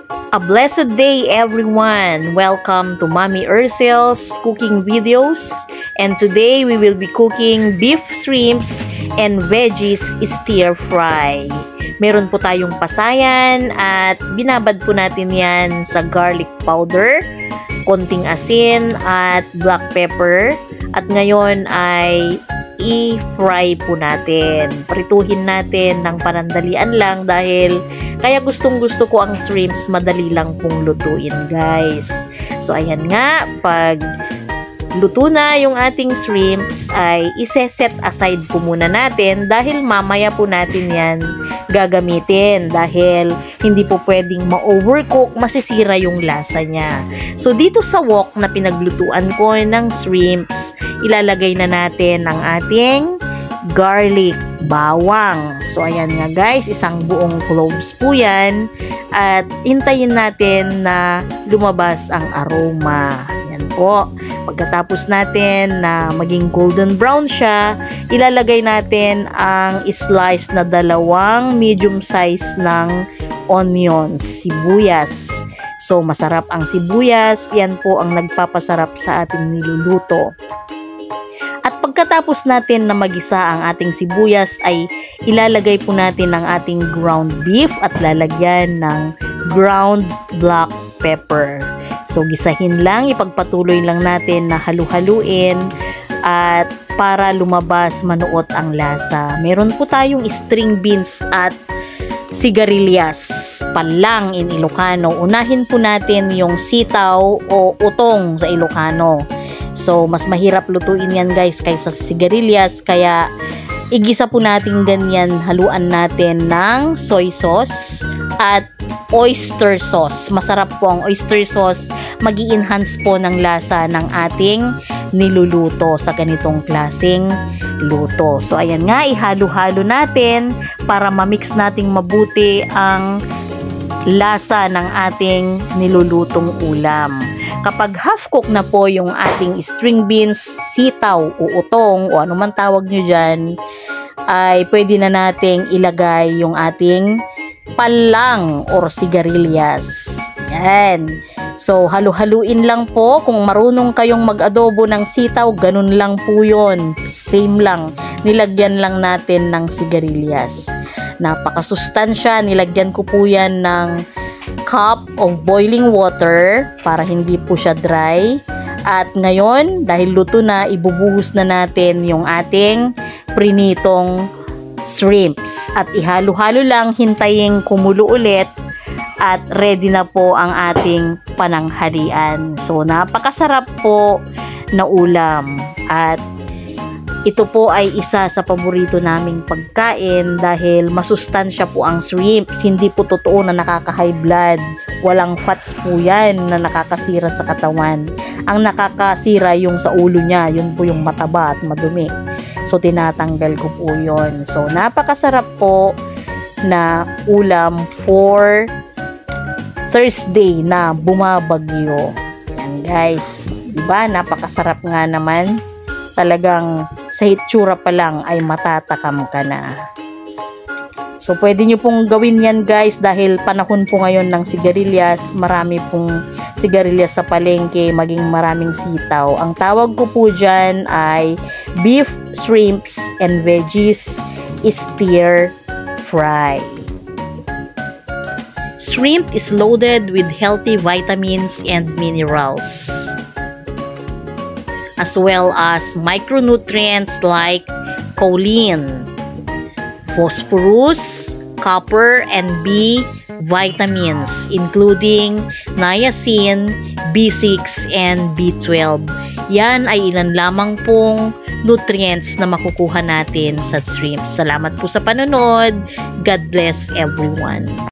A blessed day, everyone! Welcome to Mommy Ursel's cooking videos. And today we will be cooking beef shrimps and veggies stir fry. Meron po tayong pasayan at binabad po natin yan sa garlic powder, konting asin at black pepper. At ngayon ay i-fry po natin. Prituhin natin ng panandalian lang dahil kaya gustong-gusto ko ang shrimps, madali lang pong lutuin, guys. So, ayan nga, pag luto na yung ating shrimps, ay ise-set aside po muna natin dahil mamaya po natin yan gagamitin dahil hindi po pwedeng ma-overcook, masisira yung lasa niya. So, dito sa wok na pinaglutuan ko ng shrimps, ilalagay na natin ang ating garlic, bawang. So, ayan nga guys, isang buong cloves po yan. At hintayin natin na lumabas ang aroma. Yan po. Pagkatapos natin na maging golden brown siya, ilalagay natin ang slice na 2 medium size ng onions, sibuyas. So, masarap ang sibuyas. Yan po ang nagpapasarap sa ating niluluto. At pagkatapos natin na magisa ang ating sibuyas ay ilalagay po natin ang ating ground beef at lalagyan ng ground black pepper. So gisahin lang, ipagpatuloy lang natin na halu-haluin at para lumabas manuot ang lasa. Meron po tayong string beans at sigarilyas, palang in Ilocano. Unahin po natin yung sitaw o utong sa Ilocano. So, mas mahirap lutuin yan guys kaysa sigarilyas. Kaya, igisa po natin ganyan. Haluan natin ng soy sauce at oyster sauce. Masarap po ang oyster sauce. Mag-i-enhance po ng lasa ng ating niluluto sa ganitong klaseng luto. So, ayan nga. Ihalo-halo natin para ma-mix nating mabuti ang lasa ng ating nilulutong ulam. Kapag half-cook na po yung ating string beans, sitaw o utong o ano man tawag nyo dyan, ay pwede na nating ilagay yung ating palang or sigarilyas. Yan. So, halu-haluin lang po. Kung marunong kayong mag-adobo ng sitaw, ganun lang po yun. Same lang. Nilagyan lang natin ng sigarilyas. Napakasustansya. Nilagyan ko po yan ng cup of boiling water para hindi po siya dry. At ngayon, dahil luto na, ibubuhos na natin yung ating prinitong shrimps. At ihalo-halo lang, hintayin kumulo ulit at ready na po ang ating pananghalian. So, napakasarap po na ulam. At ito po ay isa sa paborito naming pagkain dahil masustansya po ang shrimps. Hindi po totoo na nakaka-high blood. Walang fats po yan na nakakasira sa katawan. Ang nakakasira yung sa ulo niya. Yun po yung mataba at madumi. So, tinatanggal ko po yun. So, napakasarap po na ulam for Thursday na bumabagyo. Yan guys. Diba? Napakasarap nga naman. Talagang sa hitsura pa lang ay matatakam ka na. So, pwede nyo pong gawin yan guys dahil panahon po ngayon ng sigarilyas. Marami pong sigarilyas sa palengke, maging maraming sitaw. Ang tawag ko po dyan ay beef, shrimps, and veggies stir fry. Shrimp is loaded with healthy vitamins and minerals, as well as micronutrients like choline, phosphorus, copper, and B vitamins, including niacin, B6, and B12. Yan ay ilan lamang pong nutrients na makukuha natin sa shrimp. Salamat po sa panonood. God bless everyone.